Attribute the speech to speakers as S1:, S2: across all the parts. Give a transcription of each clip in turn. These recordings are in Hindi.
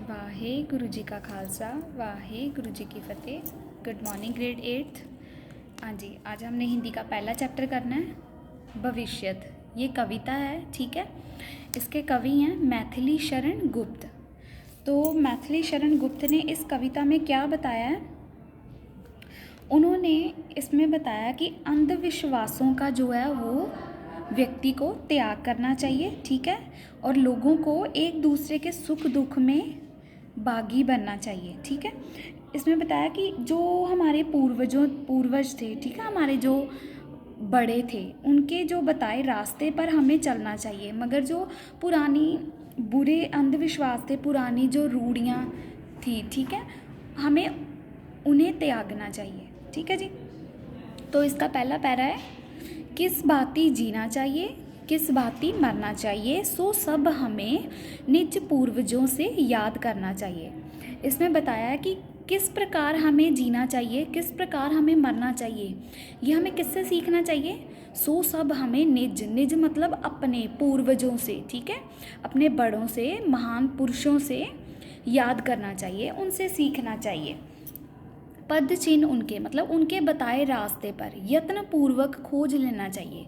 S1: वाहेगुरु जी का खालसा वाहेगुरु जी की फतेह। Good morning grade 8th। हाँ जी, आज हमने हिंदी का पहला चैप्टर करना है भविष्यत। ये कविता है, ठीक है। इसके कवि हैं मैथिली शरण गुप्त। तो मैथिली शरण गुप्त ने इस कविता में क्या बताया है, उन्होंने इसमें बताया कि अंधविश्वासों का जो है वो व्यक्ति को त्याग करना चाहिए, ठीक है, और लोगों को एक दूसरे के सुख दुख में भागी बनना चाहिए, ठीक है। इसमें बताया कि जो हमारे पूर्वज थे, ठीक है, हमारे जो बड़े थे, उनके जो बताए रास्ते पर हमें चलना चाहिए, मगर जो पुरानी बुरे अंधविश्वास थे, पुरानी जो रूढ़ियाँ थी, ठीक है, हमें उन्हें त्यागना चाहिए, ठीक है जी। तो इसका पहला पैरा है, किस भांति जीना चाहिए, किस भांति मरना चाहिए, सो सब हमें निज पूर्वजों से याद करना चाहिए। इसमें बताया है कि किस प्रकार हमें जीना चाहिए, किस प्रकार हमें मरना चाहिए, ये हमें किससे सीखना चाहिए। सो सब हमें निज मतलब अपने पूर्वजों से, ठीक है, अपने बड़ों से, महान पुरुषों से याद करना चाहिए, उनसे सीखना चाहिए। पद चिन्ह उनके मतलब उनके बताए रास्ते पर यत्न पूर्वक खोज लेना चाहिए,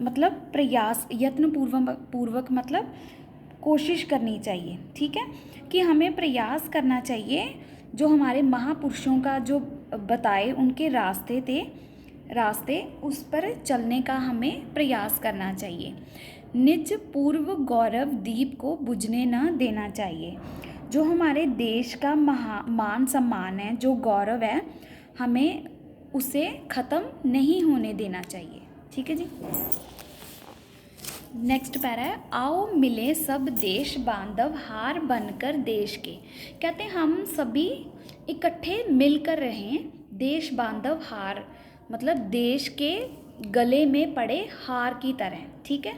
S1: मतलब प्रयास, यत्न पूर्वक मतलब कोशिश करनी चाहिए, ठीक है, कि हमें प्रयास करना चाहिए जो हमारे महापुरुषों का जो बताए उनके रास्ते उस पर चलने का हमें प्रयास करना चाहिए। निज पूर्व गौरव दीप को बुझने न देना चाहिए। जो हमारे देश का मान सम्मान है, जो गौरव है, हमें उसे ख़त्म नहीं होने देना चाहिए, ठीक है जी। नेक्स्ट पैरा है, आओ मिले सब देश बांधव हार बनकर देश के। कहते हैं हम सभी इकट्ठे मिलकर रहें, देश बांधव हार मतलब देश के गले में पड़े हार की तरह, ठीक है।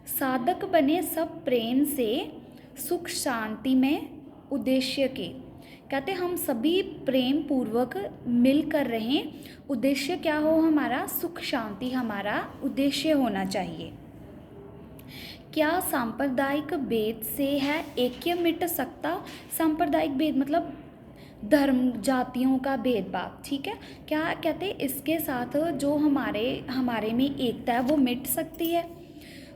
S1: साधक बने सब प्रेम से सुख शांति में उद्देश्य के। कहते हम सभी प्रेम पूर्वक मिलकर रहें, उद्देश्य क्या हो हमारा, सुख शांति हमारा उद्देश्य होना चाहिए। क्या सांप्रदायिक भेद से है ऐक्य मिट सकता। सांप्रदायिक भेद मतलब धर्म जातियों का भेदभाव, ठीक है। क्या कहते इसके साथ जो हमारे में एकता है वो मिट सकती है।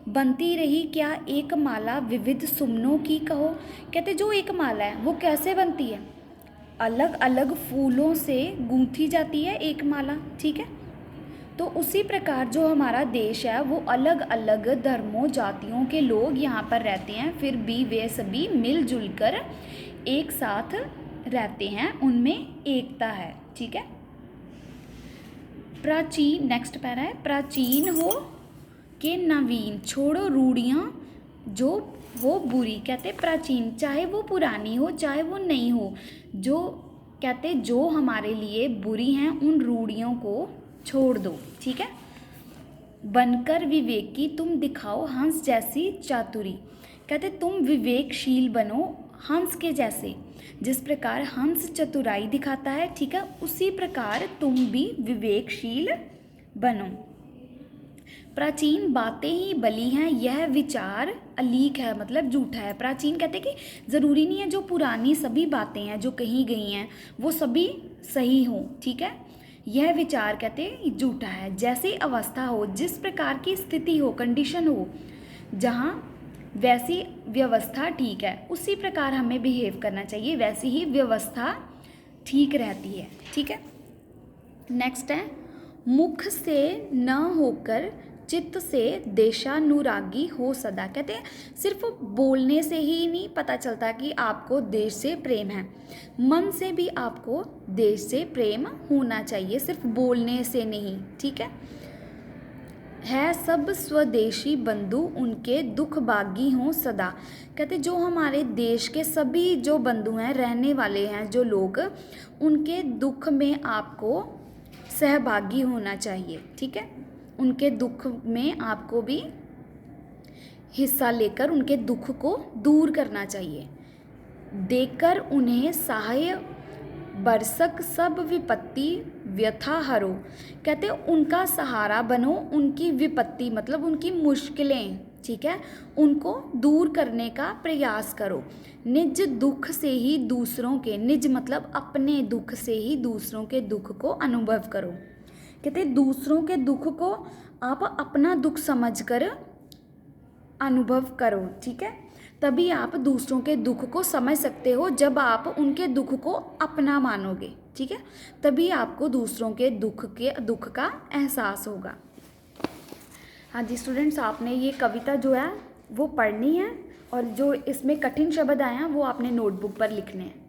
S1: बनती रही क्या एक माला विविध सुमनों की कहो। कहते जो एक माला है वो कैसे बनती है, अलग अलग फूलों से गूंथी जाती है एक माला, ठीक है। तो उसी प्रकार जो हमारा देश है वो अलग अलग धर्मों जातियों के लोग यहाँ पर रहते हैं, फिर भी वे सभी मिलजुल कर एक साथ रहते हैं, उनमें एकता है, ठीक है। प्राचीन, नेक्स्ट पैरा है, प्राचीन हो के नवीन छोड़ो रूढ़ियाँ जो वो बुरी। कहते प्राचीन चाहे वो पुरानी हो चाहे वो नई हो, जो कहते जो हमारे लिए बुरी हैं उन रूढ़ियों को छोड़ दो, ठीक है। बनकर विवेकी तुम दिखाओ हंस जैसी चातुरी। कहते तुम विवेकशील बनो हंस के जैसे, जिस प्रकार हंस चतुराई दिखाता है, ठीक है, उसी प्रकार तुम भी विवेकशील बनो। प्राचीन बातें ही बली हैं यह विचार अलीक है मतलब झूठा है। प्राचीन कहते कि ज़रूरी नहीं है जो पुरानी सभी बातें हैं जो कही गई हैं वो सभी सही हो, ठीक है। यह विचार कहते झूठा है। जैसी अवस्था हो, जिस प्रकार की स्थिति हो, कंडीशन हो, जहाँ वैसी व्यवस्था ठीक है, उसी प्रकार हमें बिहेव करना चाहिए, वैसी ही व्यवस्था ठीक रहती है, ठीक है। नेक्स्ट है, मुख से न होकर चित्त से देशानुरागी हो सदा। कहते हैं सिर्फ बोलने से ही नहीं पता चलता कि आपको देश से प्रेम है, मन से भी आपको देश से प्रेम होना चाहिए, सिर्फ बोलने से नहीं, ठीक है सब स्वदेशी बंधु उनके दुख भागी हों सदा। कहते जो हमारे देश के सभी जो बंधु हैं, रहने वाले हैं जो लोग, उनके दुख में आपको सहभागी होना चाहिए, ठीक है। उनके दुख में आपको भी हिस्सा लेकर उनके दुख को दूर करना चाहिए। देकर उन्हें सहाय बरसक सब विपत्ति व्यथा हरो। कहते उनका सहारा बनो, उनकी विपत्ति मतलब उनकी मुश्किलें, ठीक है, उनको दूर करने का प्रयास करो। निज दुख से ही दूसरों के, निज मतलब अपने दुख से ही दूसरों के दुख को अनुभव करो। कहते दूसरों के दुख को आप अपना दुख समझकर अनुभव करो, ठीक है। तभी आप दूसरों के दुख को समझ सकते हो, जब आप उनके दुख को अपना मानोगे, ठीक है, तभी आपको दूसरों के दुख का एहसास होगा। हाँ जी स्टूडेंट्स, आपने ये कविता जो है वो पढ़नी है, और जो इसमें कठिन शब्द आए हैं वो आपने नोटबुक पर लिखने हैं।